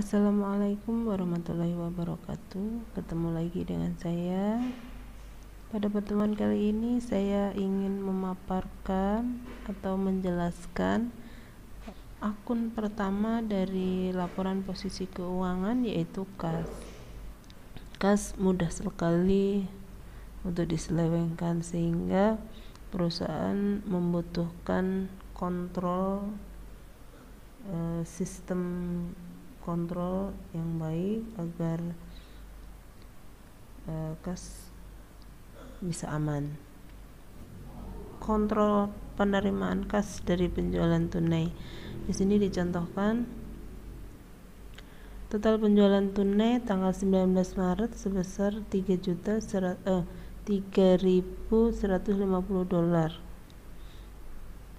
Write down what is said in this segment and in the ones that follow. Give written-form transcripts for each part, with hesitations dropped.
Assalamualaikum warahmatullahi wabarakatuh. Ketemu lagi dengan saya. Pada pertemuan kali ini saya ingin memaparkan atau menjelaskan akun pertama dari laporan posisi keuangan, yaitu kas. Kas mudah sekali untuk diselewengkan sehingga perusahaan membutuhkan kontrol, sistem kontrol yang baik agar kas bisa aman. Kontrol penerimaan kas dari penjualan tunai. Di sini dicontohkan total penjualan tunai tanggal 19 Maret sebesar $3.150.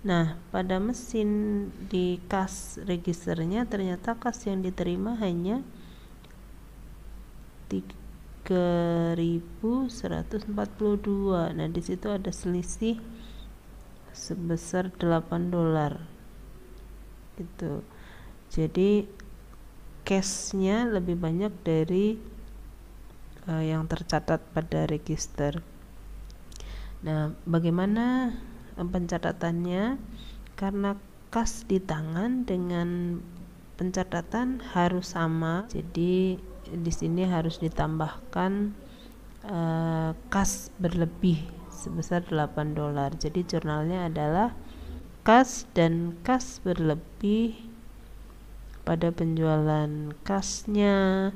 Nah, pada mesin di kas registernya ternyata kas yang diterima hanya 3.142. Nah, di situ ada selisih sebesar $8 gitu. Jadi cashnya lebih banyak dari yang tercatat pada register. Nah, bagaimana pencatatannya? Karena kas di tangan dengan pencatatan harus sama, jadi di sini harus ditambahkan kas berlebih sebesar $8. Jadi jurnalnya adalah kas dan kas berlebih pada penjualan kasnya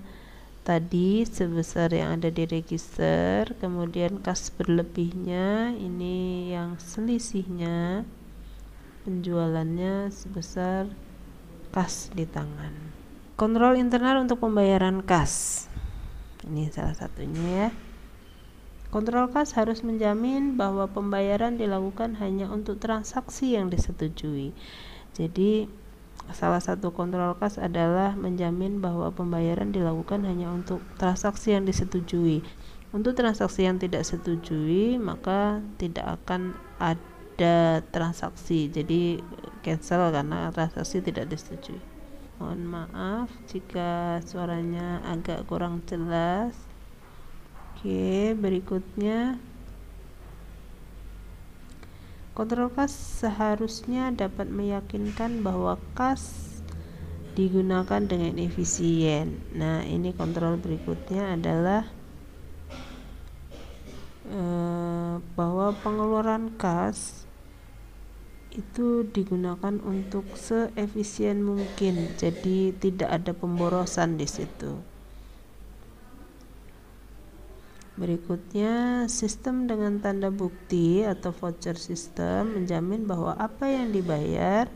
tadi sebesar yang ada di register, kemudian kas berlebihnya ini yang selisihnya penjualannya sebesar kas di tangan. Kontrol internal untuk pembayaran kas, ini salah satunya ya. Kontrol kas harus menjamin bahwa pembayaran dilakukan hanya untuk transaksi yang disetujui. Jadi salah satu kontrol kas adalah menjamin bahwa pembayaran dilakukan hanya untuk transaksi yang disetujui. Untuk transaksi yang tidak setujui, maka tidak akan ada transaksi. Jadi cancel karena transaksi tidak disetujui. Mohon maaf jika suaranya agak kurang jelas. Oke, berikutnya kontrol kas seharusnya dapat meyakinkan bahwa kas digunakan dengan efisien. Nah, ini kontrol berikutnya adalah bahwa pengeluaran kas itu digunakan untuk seefisien mungkin. Jadi tidak ada pemborosan di situ. Berikutnya, sistem dengan tanda bukti atau voucher system menjamin bahwa apa yang dibayar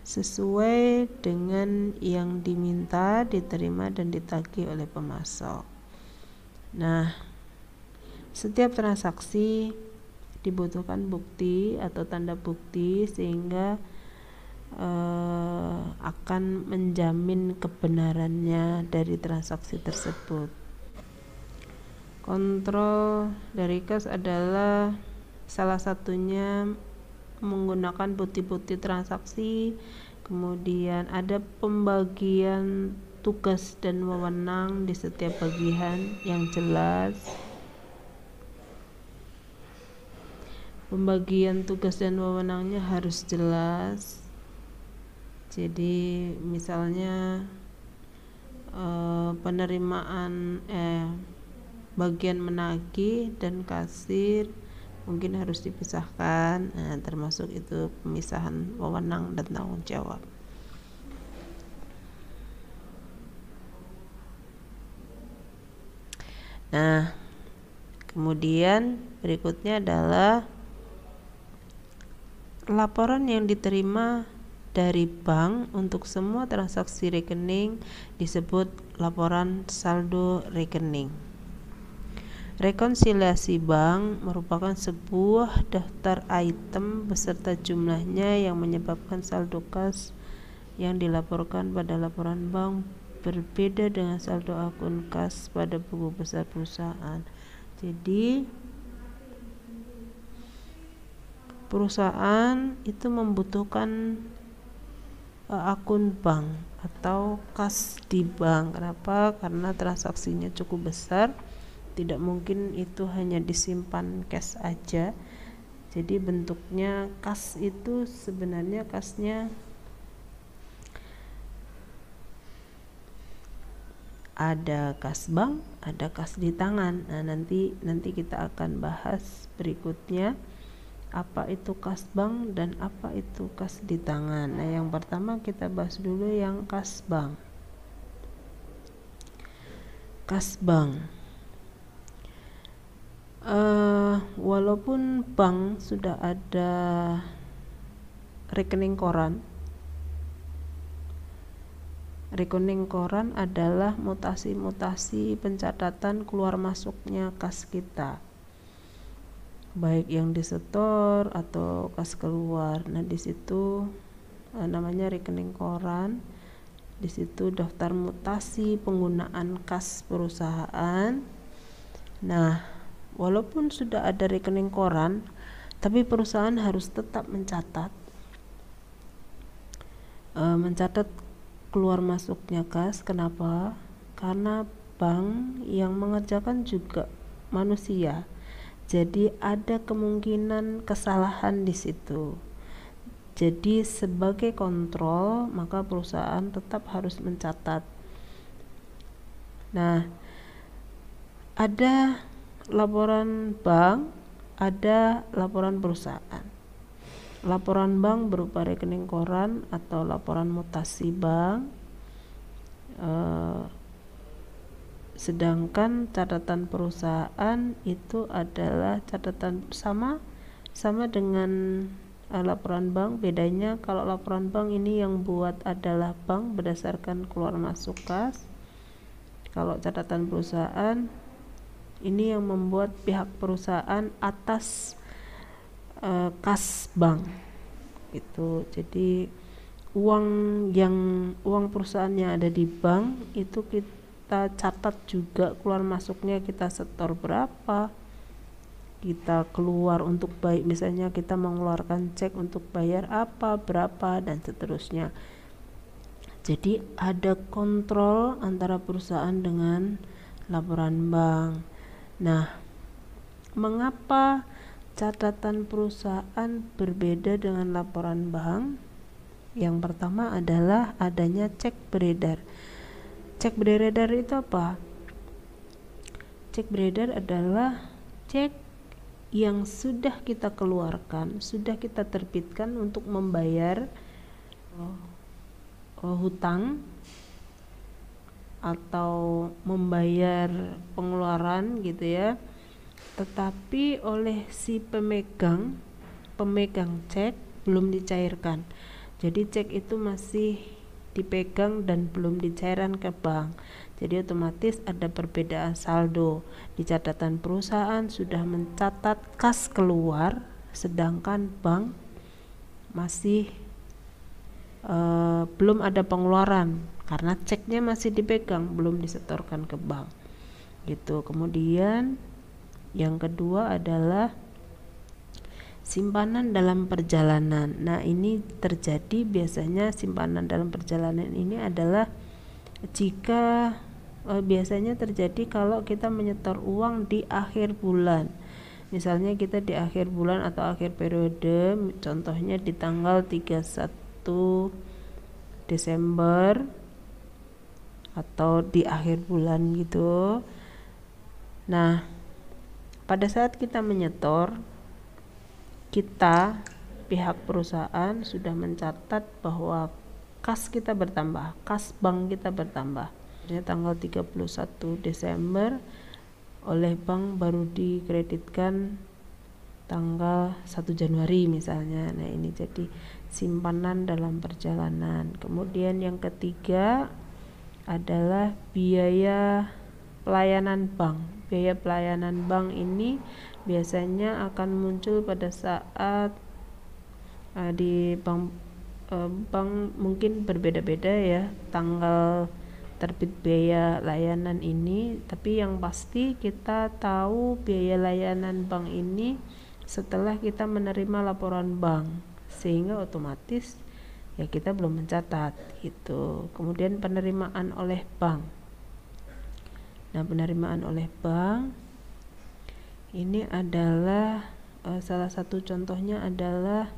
sesuai dengan yang diminta, diterima dan ditagih oleh pemasok. Nah, setiap transaksi dibutuhkan bukti atau tanda bukti sehingga akan menjamin kebenarannya dari transaksi tersebut. Kontrol dari kas adalah salah satunya menggunakan bukti-bukti transaksi, kemudian ada pembagian tugas dan wewenang di setiap bagian yang jelas. Pembagian tugas dan wewenangnya harus jelas. Jadi misalnya penerimaan bagian menagih dan kasir mungkin harus dipisahkan. Nah, termasuk itu pemisahan wewenang dan tanggung jawab. Nah, kemudian berikutnya adalah laporan yang diterima dari bank untuk semua transaksi rekening disebut laporan saldo rekening. Rekonsiliasi bank merupakan sebuah daftar item beserta jumlahnya yang menyebabkan saldo kas yang dilaporkan pada laporan bank berbeda dengan saldo akun kas pada buku besar perusahaan. Jadi perusahaan itu membutuhkan akun bank atau kas di bank. Kenapa? Karena transaksinya cukup besar, tidak mungkin itu hanya disimpan cash aja. Jadi bentuknya kas itu sebenarnya kasnya ada kas bank, ada kas di tangan. Nah, nanti kita akan bahas berikutnya apa itu kas bank dan apa itu kas di tangan. Nah, yang pertama kita bahas dulu yang kas bank. Kas bank. Walaupun bank sudah ada rekening koran adalah mutasi-mutasi pencatatan keluar masuknya kas kita, baik yang disetor atau kas keluar. Nah, di situ namanya rekening koran. Di situ daftar mutasi penggunaan kas perusahaan. Nah, walaupun sudah ada rekening koran, tapi perusahaan harus tetap mencatat keluar masuknya kas. Kenapa? Karena bank yang mengerjakan juga manusia, jadi ada kemungkinan kesalahan di situ. Jadi sebagai kontrol, maka perusahaan tetap harus mencatat. Nah, ada laporan bank, ada laporan perusahaan. Laporan bank berupa rekening koran atau laporan mutasi bank, sedangkan catatan perusahaan itu adalah catatan sama dengan laporan bank. Bedanya kalau laporan bank ini yang buat adalah bank berdasarkan keluar masuk kas. Kalau catatan perusahaan ini yang membuat pihak perusahaan atas kas bank itu. Jadi uang perusahaan yang ada di bank itu kita catat juga keluar masuknya, kita setor berapa, kita keluar untuk baik, misalnya kita mengeluarkan cek untuk bayar apa, berapa, dan seterusnya. Jadi ada kontrol antara perusahaan dengan laporan bank. Nah, mengapa catatan perusahaan berbeda dengan laporan bank? Yang pertama adalah adanya cek beredar. Cek beredar itu apa? Cek beredar adalah cek yang sudah kita keluarkan, sudah kita terbitkan untuk membayar hutang atau membayar pengeluaran gitu ya, tetapi oleh si pemegang cek belum dicairkan. Jadi cek itu masih dipegang dan belum dicairkan ke bank. Jadi otomatis ada perbedaan saldo. Di catatan perusahaan sudah mencatat kas keluar, sedangkan bank masih belum ada pengeluaran karena ceknya masih dipegang, belum disetorkan ke bank gitu. Kemudian yang kedua adalah simpanan dalam perjalanan. Nah, ini terjadi biasanya simpanan dalam perjalanan ini adalah jika biasanya terjadi kalau kita menyetor uang di akhir bulan. Misalnya kita di akhir bulan atau akhir periode, contohnya di tanggal 31 Desember atau di akhir bulan gitu. Nah, pada saat kita menyetor, kita pihak perusahaan sudah mencatat bahwa kas kita bertambah, kas bank kita bertambah. Jadi tanggal 31 Desember oleh bank baru dikreditkan tanggal 1 Januari misalnya. Nah, ini jadi simpanan dalam perjalanan. Kemudian yang ketiga adalah biaya pelayanan bank. Biaya pelayanan bank ini biasanya akan muncul pada saat di bank mungkin berbeda-beda ya tanggal terbit biaya layanan ini, tapi yang pasti kita tahu biaya layanan bank ini setelah kita menerima laporan bank, sehingga otomatis ya kita belum mencatat gitu. Kemudian penerimaan oleh bank. Nah, penerimaan oleh bank ini adalah salah satu contohnya adalah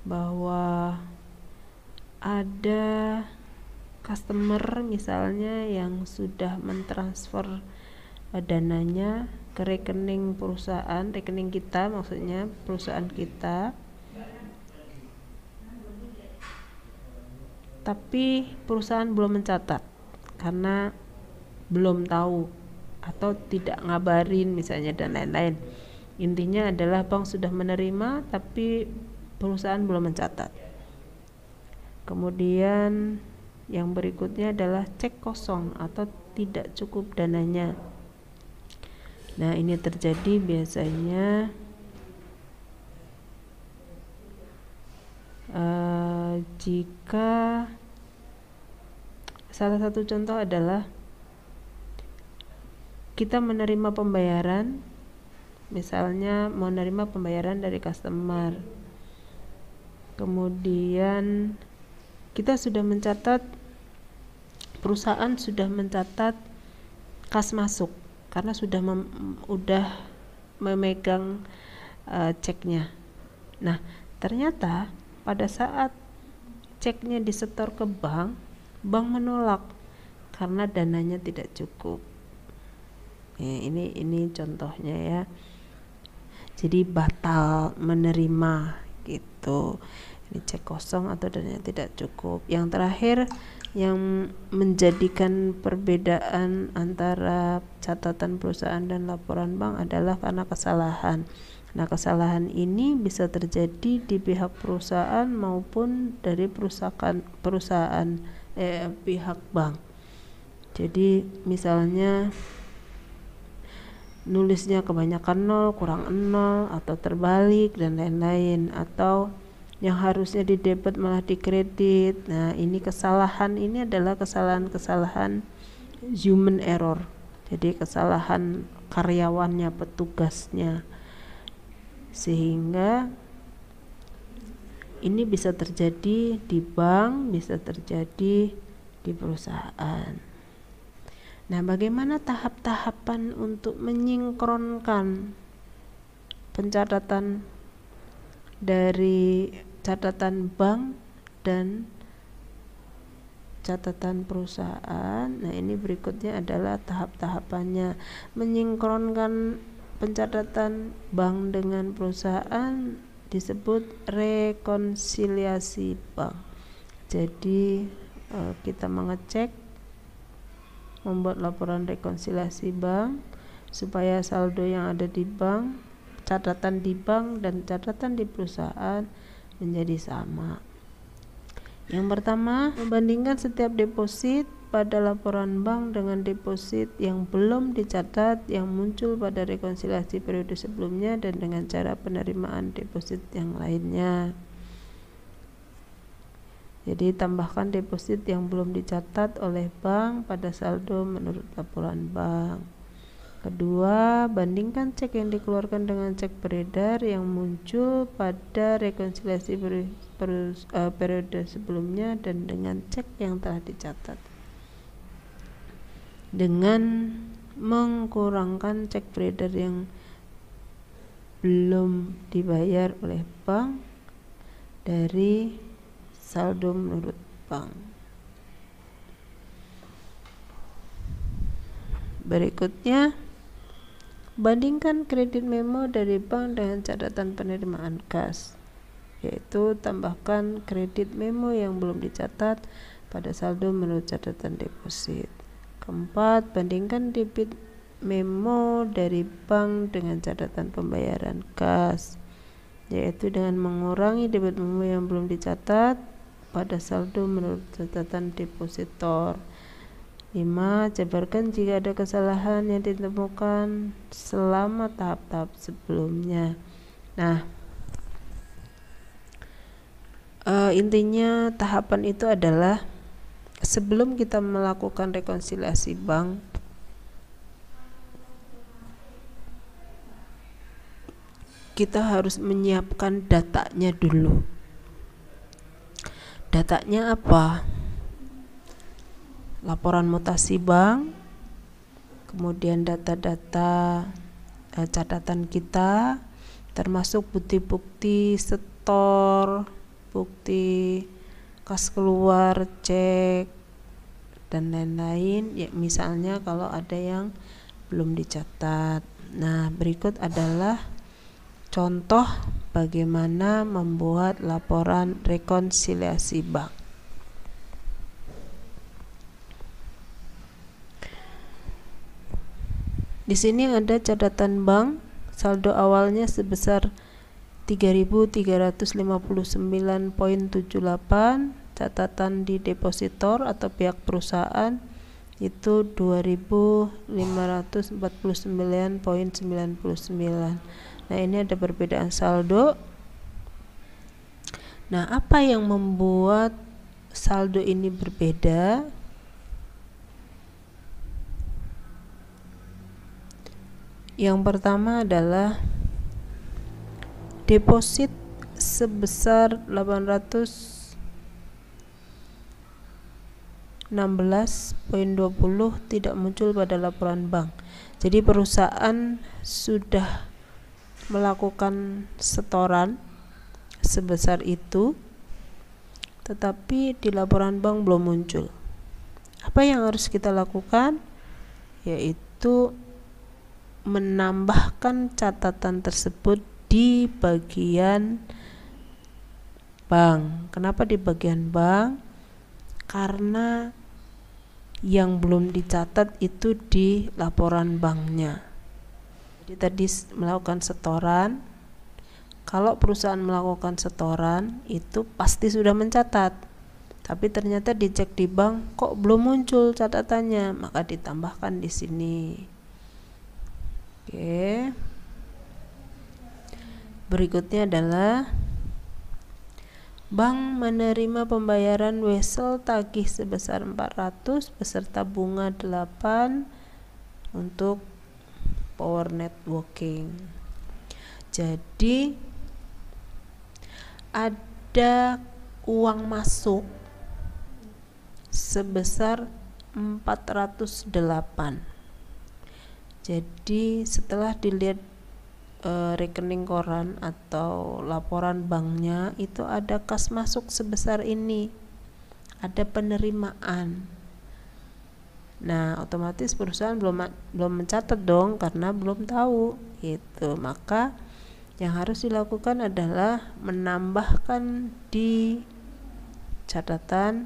bahwa ada customer misalnya yang sudah mentransfer dananya ke rekening perusahaan, rekening kita maksudnya perusahaan kita, tapi perusahaan belum mencatat karena belum tahu atau tidak ngabarin misalnya dan lain-lain. Intinya adalah bank sudah menerima tapi perusahaan belum mencatat. Kemudian yang berikutnya adalah cek kosong atau tidak cukup dananya. Nah, ini terjadi biasanya jika salah satu contoh adalah kita menerima pembayaran, misalnya mau menerima pembayaran dari customer, kemudian kita sudah mencatat, perusahaan sudah mencatat kas masuk karena sudah memegang ceknya. Nah, ternyata pada saat ceknya disetor ke bank, bank menolak karena dananya tidak cukup. Ini contohnya ya. Jadi batal menerima gitu. Ini cek kosong atau dananya tidak cukup. Yang terakhir yang menjadikan perbedaan antara catatan perusahaan dan laporan bank adalah karena kesalahan. Nah, kesalahan ini bisa terjadi di pihak perusahaan maupun dari pihak bank. Jadi misalnya nulisnya kebanyakan 0 kurang 0 atau terbalik dan lain-lain, atau yang harusnya di debit malah di kredit. Nah, ini kesalahan ini adalah kesalahan human error. Jadi kesalahan karyawannya, petugasnya. Sehingga ini bisa terjadi di bank, bisa terjadi di perusahaan. Nah, bagaimana tahap-tahapan untuk menyinkronkan pencatatan dari catatan bank dan catatan perusahaan? Nah, ini berikutnya adalah tahap-tahapannya. Menyinkronkan pencatatan bank dengan perusahaan disebut rekonsiliasi bank. Jadi kita membuat laporan rekonsiliasi bank supaya saldo yang ada di bank, catatan di bank dan catatan di perusahaan menjadi sama. Yang pertama, membandingkan setiap deposit pada laporan bank dengan deposit yang belum dicatat yang muncul pada rekonsiliasi periode sebelumnya dan dengan cara penerimaan deposit yang lainnya. Jadi tambahkan deposit yang belum dicatat oleh bank pada saldo menurut laporan bank. Kedua, bandingkan cek yang dikeluarkan dengan cek beredar yang muncul pada rekonsiliasi periode sebelumnya dan dengan cek yang telah dicatat. Dengan mengkurangkan cek beredar yang belum dibayar oleh bank dari saldo menurut bank. Berikutnya, bandingkan kredit memo dari bank dengan catatan penerimaan kas, yaitu tambahkan kredit memo yang belum dicatat pada saldo menurut catatan deposit. Keempat, bandingkan debit memo dari bank dengan catatan pembayaran kas, yaitu dengan mengurangi debit memo yang belum dicatat pada saldo menurut catatan depositor. 5. Jabarkan jika ada kesalahan yang ditemukan selama tahap-tahap sebelumnya. Nah, intinya tahapan itu adalah sebelum kita melakukan rekonsiliasi bank, kita harus menyiapkan datanya dulu. Datanya apa? Laporan mutasi bank, kemudian data-data catatan kita, termasuk bukti-bukti setor, bukti kas keluar, cek, dan lain-lain ya, misalnya kalau ada yang belum dicatat. Nah, berikut adalah contoh bagaimana membuat laporan rekonsiliasi bank. Di sini ada catatan bank, saldo awalnya sebesar 3.359,78, catatan di depositor atau pihak perusahaan itu 2.549,99. Nah, ini ada perbedaan saldo. Nah, apa yang membuat saldo ini berbeda? Yang pertama adalah deposit sebesar 816,20 tidak muncul pada laporan bank. Jadi perusahaan sudah melakukan setoran sebesar itu, tetapi di laporan bank belum muncul. Apa yang harus kita lakukan? Yaitu menambahkan catatan tersebut di bagian bank. Kenapa di bagian bank? Karena yang belum dicatat itu di laporan banknya. Jadi tadi melakukan setoran. Kalau perusahaan melakukan setoran itu pasti sudah mencatat, tapi ternyata dicek di bank kok belum muncul catatannya, maka ditambahkan di sini. Oke. Berikutnya adalah bank menerima pembayaran wesel tagih sebesar 400 beserta bunga 8 untuk power networking. Jadi ada uang masuk sebesar 408. Jadi setelah dilihat rekening koran atau laporan banknya itu ada kas masuk sebesar ini, ada penerimaan. Nah, otomatis perusahaan belum mencatat dong karena belum tahu gitu. Maka yang harus dilakukan adalah menambahkan di catatan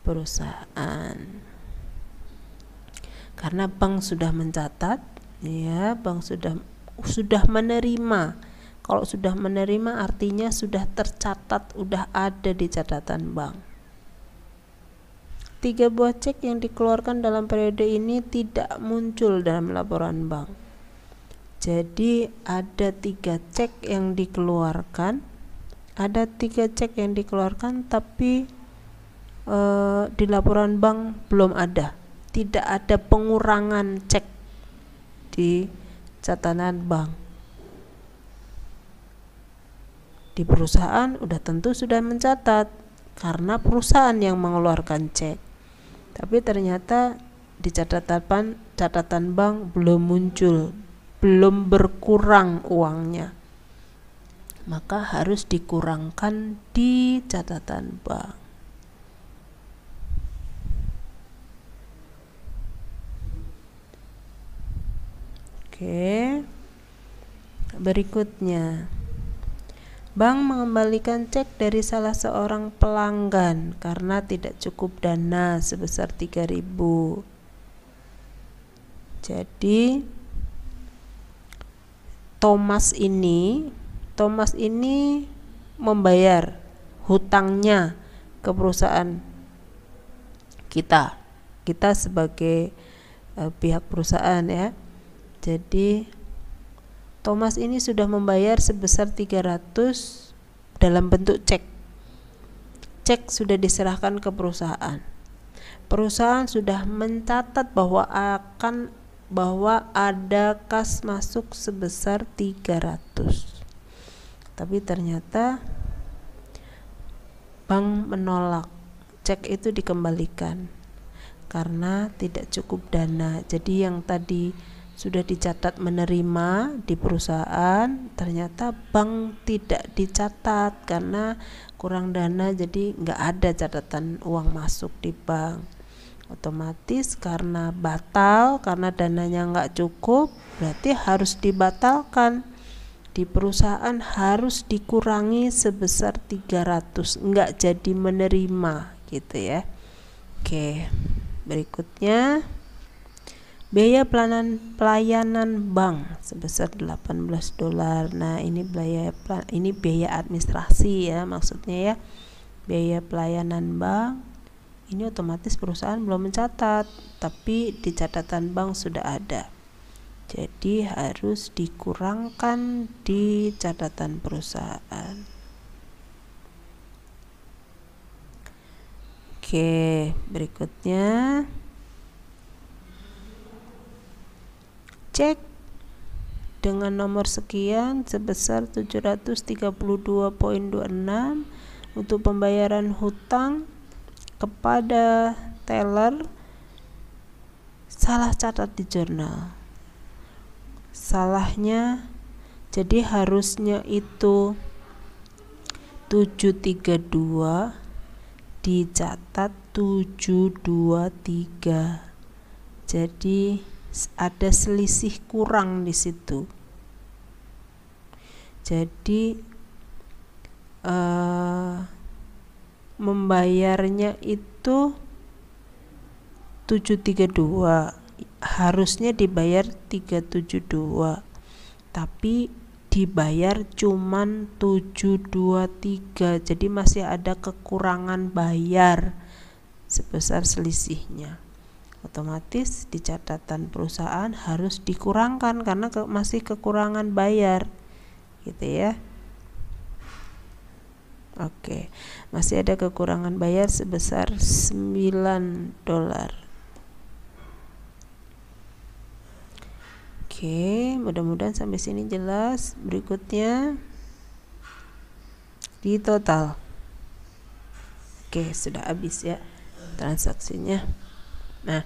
perusahaan. Karena bank sudah mencatat, ya, bank sudah menerima. Kalau sudah menerima artinya sudah tercatat, sudah ada di catatan bank. 3 buah cek yang dikeluarkan dalam periode ini tidak muncul dalam laporan bank. Jadi ada 3 cek yang dikeluarkan, tapi di laporan bank belum ada. Tidak ada pengurangan cek di catatan bank. Di perusahaan udah tentu sudah mencatat karena perusahaan yang mengeluarkan cek. Tapi ternyata di catatan bank belum muncul, belum berkurang uangnya. Maka harus dikurangkan di catatan bank. Oke. Berikutnya, bank mengembalikan cek dari salah seorang pelanggan karena tidak cukup dana sebesar 3.000. Jadi Thomas ini membayar hutangnya ke perusahaan kita sebagai pihak perusahaan, ya. Jadi Thomas ini sudah membayar sebesar 300 dalam bentuk cek. Cek sudah diserahkan ke perusahaan. Perusahaan sudah mencatat bahwa ada kas masuk sebesar 300. Tapi ternyata bank menolak, cek itu dikembalikan karena tidak cukup dana. Jadi yang tadi sudah dicatat menerima di perusahaan, ternyata bank tidak dicatat karena kurang dana, jadi nggak ada catatan uang masuk di bank. Otomatis karena batal, karena dananya nggak cukup, berarti harus dibatalkan. Di perusahaan harus dikurangi sebesar 300, nggak jadi menerima gitu ya. Oke, berikutnya biaya pelayanan bank sebesar $18. Nah, ini biaya administrasi ya, maksudnya ya. Biaya pelayanan bank ini otomatis perusahaan belum mencatat, tapi di catatan bank sudah ada. Jadi harus dikurangkan di catatan perusahaan. Oke, berikutnya cek dengan nomor sekian sebesar 732,26 untuk pembayaran hutang kepada teller, salah catat di jurnal. Salahnya, jadi harusnya itu 732, dicatat 723. Jadi ada selisih kurang di situ. Jadi membayarnya itu 732, harusnya dibayar 372, tapi dibayar cuman 723. Jadi masih ada kekurangan bayar sebesar selisihnya. Otomatis di catatan perusahaan harus dikurangkan karena masih kekurangan bayar gitu ya. Oke, masih ada kekurangan bayar sebesar $9. Oke, mudah-mudahan sampai sini jelas. Berikutnya di total. Oke, sudah habis ya transaksinya. Nah,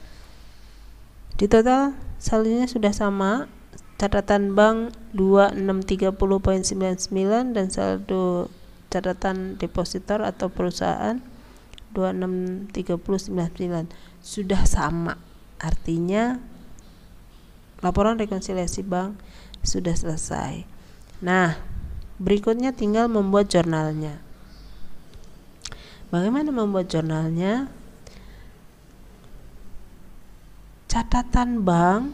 di total saldonya sudah sama. Catatan bank 2630,99 dan saldo catatan depositor atau perusahaan 2630,99 sudah sama. Artinya laporan rekonsiliasi bank sudah selesai. Nah, berikutnya tinggal membuat jurnalnya. Bagaimana membuat jurnalnya? Catatan bank,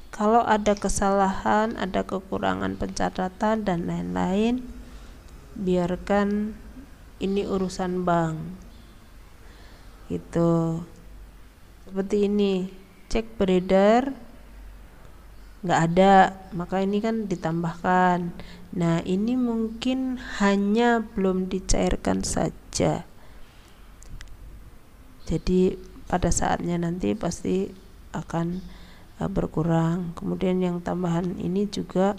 kalau ada kesalahan, ada kekurangan pencatatan dan lain-lain, biarkan ini urusan bank gitu. Seperti ini, cek beredar nggak ada, maka ini kan ditambahkan. Nah, ini mungkin hanya belum dicairkan saja, jadi pada saatnya nanti pasti akan berkurang. Kemudian yang tambahan ini juga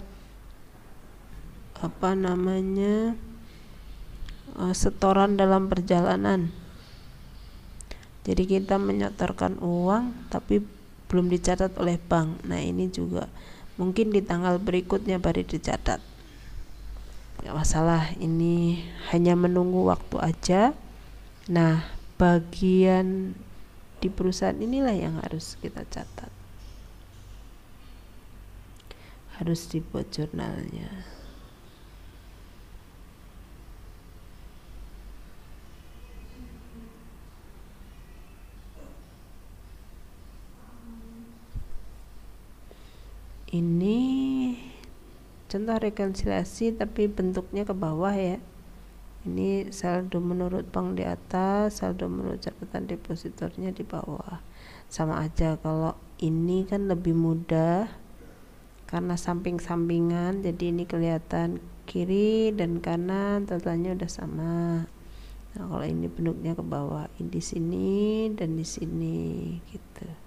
setoran dalam perjalanan. Jadi kita menyetorkan uang tapi belum dicatat oleh bank. Nah, ini juga mungkin di tanggal berikutnya baru dicatat. Gak masalah, ini hanya menunggu waktu aja. Nah, bagian di perusahaan inilah yang harus kita catat. Harus dibuat jurnalnya. Ini contoh rekonsiliasi tapi bentuknya ke bawah ya. Ini saldo menurut bank di atas, saldo menurut catatan depositornya di bawah. Sama aja, kalau ini kan lebih mudah karena samping-sampingan, jadi ini kelihatan kiri dan kanan totalnya udah sama. Nah, kalau ini bentuknya ke bawah, ini di sini dan di sini gitu.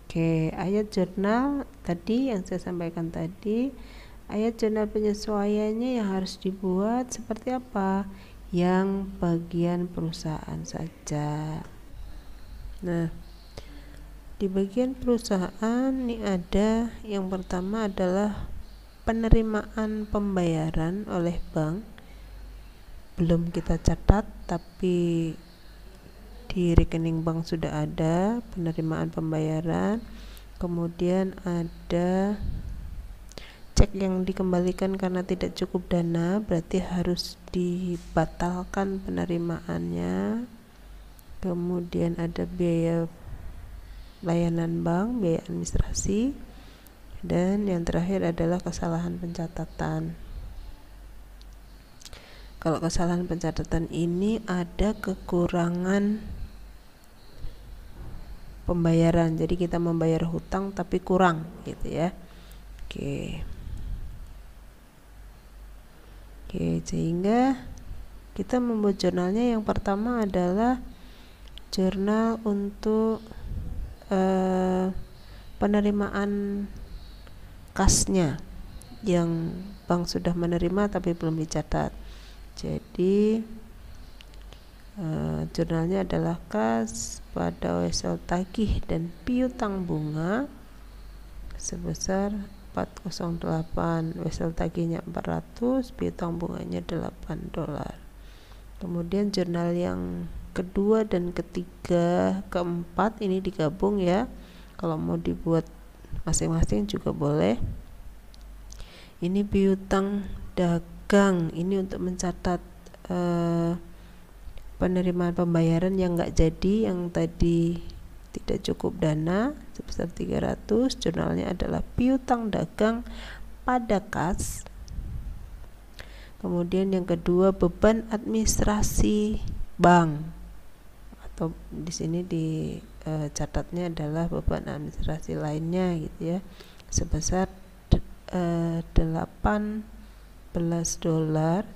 Oke, ayat jurnal tadi yang saya sampaikan tadi, ayat jurnal penyesuaiannya yang harus dibuat seperti apa? yang bagian perusahaan saja. Nah, di bagian perusahaan ini ada yang pertama adalah penerimaan pembayaran oleh bank. Belum kita catat, tapi di rekening bank sudah ada penerimaan pembayaran. Kemudian ada cek yang dikembalikan karena tidak cukup dana, berarti harus dibatalkan penerimaannya. Kemudian ada biaya layanan bank, biaya administrasi, dan yang terakhir adalah kesalahan pencatatan. Kalau kesalahan pencatatan ini ada kekurangan pembayaran, jadi kita membayar hutang tapi kurang gitu ya. Oke, sehingga kita membuat jurnalnya. Yang pertama adalah jurnal untuk penerimaan kasnya yang bank sudah menerima tapi belum dicatat. Jadi jurnalnya adalah kas pada wesel tagih dan piutang bunga sebesar 408, wesel tagihnya 400, piutang bunganya $8. Kemudian jurnal yang kedua dan ketiga, keempat ini digabung ya. Kalau mau dibuat masing-masing juga boleh. Ini piutang dagang, ini untuk mencatat penerimaan pembayaran yang enggak jadi, yang tadi tidak cukup dana sebesar 300. Jurnalnya adalah piutang dagang pada kas. Kemudian yang kedua, beban administrasi bank, atau di sini catatnya adalah beban administrasi lainnya gitu ya, sebesar $18.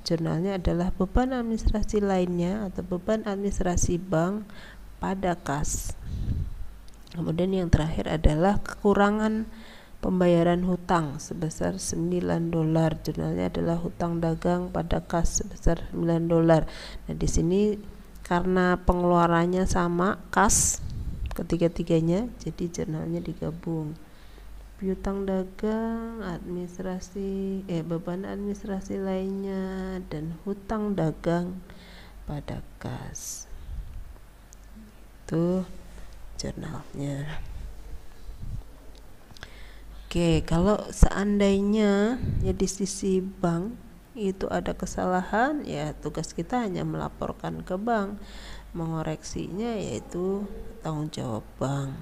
Jurnalnya adalah beban administrasi lainnya atau beban administrasi bank pada kas. Kemudian yang terakhir adalah kekurangan pembayaran hutang sebesar $9. Jurnalnya adalah hutang dagang pada kas sebesar $9. Nah, di sini karena pengeluarannya sama, kas ketiga-tiganya, jadi jurnalnya digabung. Piutang dagang, beban administrasi lainnya, dan hutang dagang pada kas. Itu jurnalnya. Oke, kalau seandainya ya di sisi bank itu ada kesalahan, ya tugas kita hanya melaporkan ke bank, mengoreksinya yaitu tanggung jawab bank.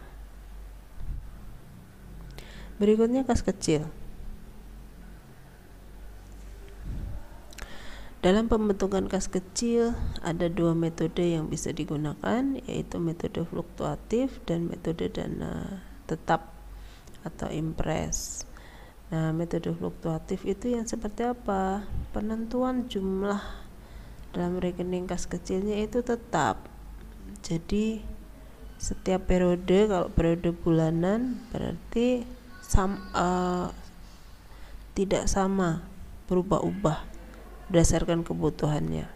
Berikutnya kas kecil. Dalam pembentukan kas kecil ada dua metode yang bisa digunakan, yaitu metode fluktuatif dan metode dana tetap atau impres. Nah, metode fluktuatif itu yang seperti apa? Penentuan jumlah dalam rekening kas kecilnya itu tetap. Jadi setiap periode, kalau periode bulanan berarti tidak sama, berubah-ubah berdasarkan kebutuhannya.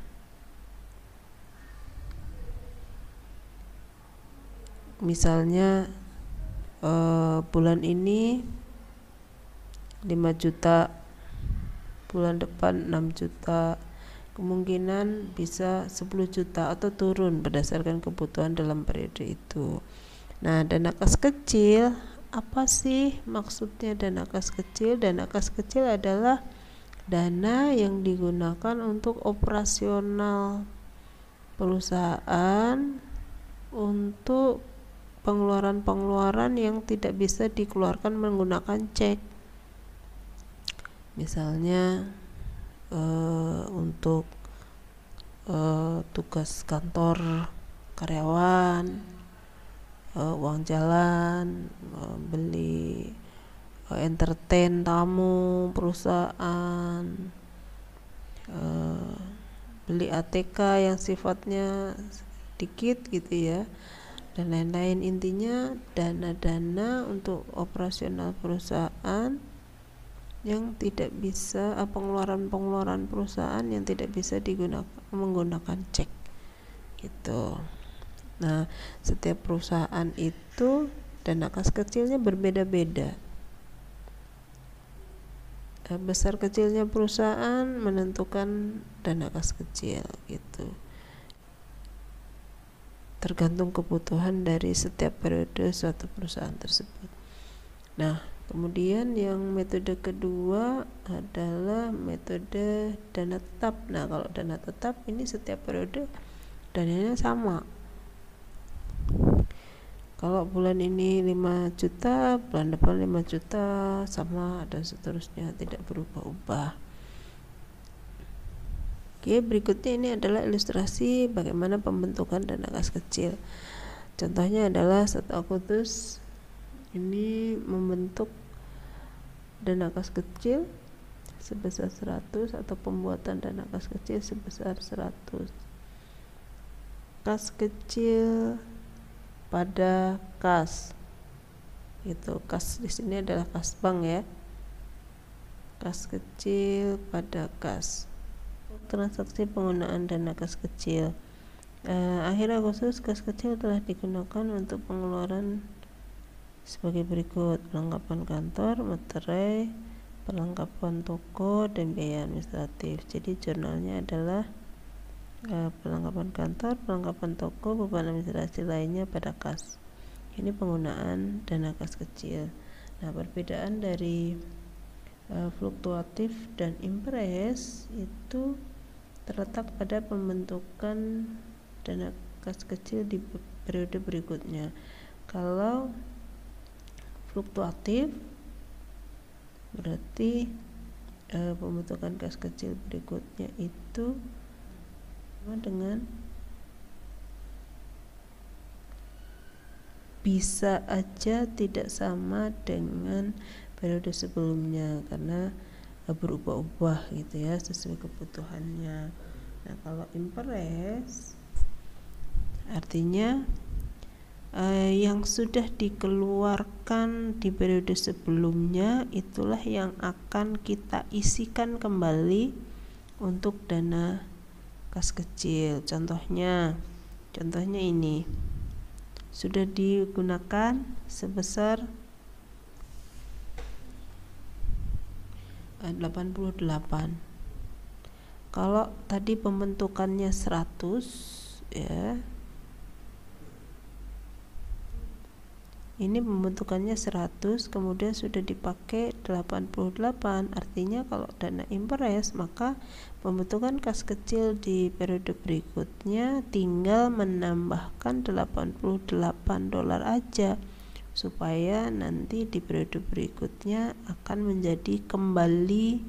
Misalnya bulan ini 5 juta, bulan depan 6 juta, kemungkinan bisa 10 juta atau turun berdasarkan kebutuhan dalam periode itu. Nah, dana kas kecil, apa sih maksudnya dana kas kecil? Dana kas kecil adalah dana yang digunakan untuk operasional perusahaan, untuk pengeluaran-pengeluaran yang tidak bisa dikeluarkan menggunakan cek. Misalnya untuk tugas kantor karyawan, uang jalan, beli entertain tamu perusahaan, beli ATK yang sifatnya sedikit gitu ya, dan lain-lain. Intinya dana-dana untuk operasional perusahaan yang tidak bisa, pengeluaran perusahaan yang tidak bisa menggunakan cek gitu. Nah, setiap perusahaan itu dana kas kecilnya berbeda-beda. Besar kecilnya perusahaan menentukan dana kas kecil gitu, tergantung kebutuhan dari setiap periode suatu perusahaan tersebut. Nah, kemudian yang metode kedua adalah metode dana tetap. Nah, kalau dana tetap ini setiap periode dananya sama. Kalau bulan ini 5 juta, bulan depan 5 juta, sama, dan seterusnya, tidak berubah-ubah. Oke, berikutnya ini adalah ilustrasi bagaimana pembentukan dana kas kecil. Contohnya adalah 1 Agustus ini membentuk dana kas kecil sebesar 100 atau pembuatan dana kas kecil sebesar 100. Kas kecil pada kas. Itu kas di sini adalah kas bank ya. Kas kecil pada kas. Transaksi penggunaan dana kas kecil. Akhir Agustus kas kecil telah digunakan untuk pengeluaran sebagai berikut: perlengkapan kantor, materai, perlengkapan toko, dan biaya administratif. Jadi jurnalnya adalah perlengkapan kantor, perlengkapan toko, beban administrasi lainnya pada kas. Ini penggunaan dana kas kecil. Nah, perbedaan dari fluktuatif dan impres itu terletak pada pembentukan dana kas kecil di periode berikutnya. Kalau fluktuatif berarti pembentukan kas kecil berikutnya itu dengan bisa aja tidak sama dengan periode sebelumnya karena berubah-ubah gitu ya sesuai kebutuhannya. Nah, kalau impres artinya yang sudah dikeluarkan di periode sebelumnya itulah yang akan kita isikan kembali untuk dana kas kecil. Contohnya ini sudah digunakan sebesar 88. Kalau tadi pembentukannya 100 ya, ini pembentukannya 100 kemudian sudah dipakai 88. Artinya kalau dana impres maka pembentukan kas kecil di periode berikutnya tinggal menambahkan $88 aja supaya nanti di periode berikutnya akan menjadi kembali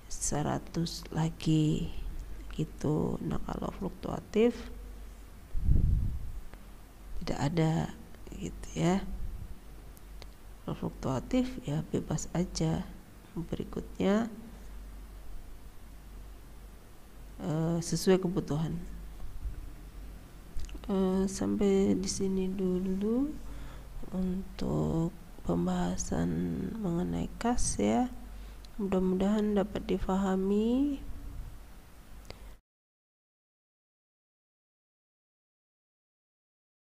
100 lagi gitu. Nah, kalau fluktuatif tidak ada gitu ya. Kalau fluktuatif ya bebas aja, berikutnya sesuai kebutuhan. Sampai di sini dulu untuk pembahasan mengenai kas ya. Mudah-mudahan dapat difahami.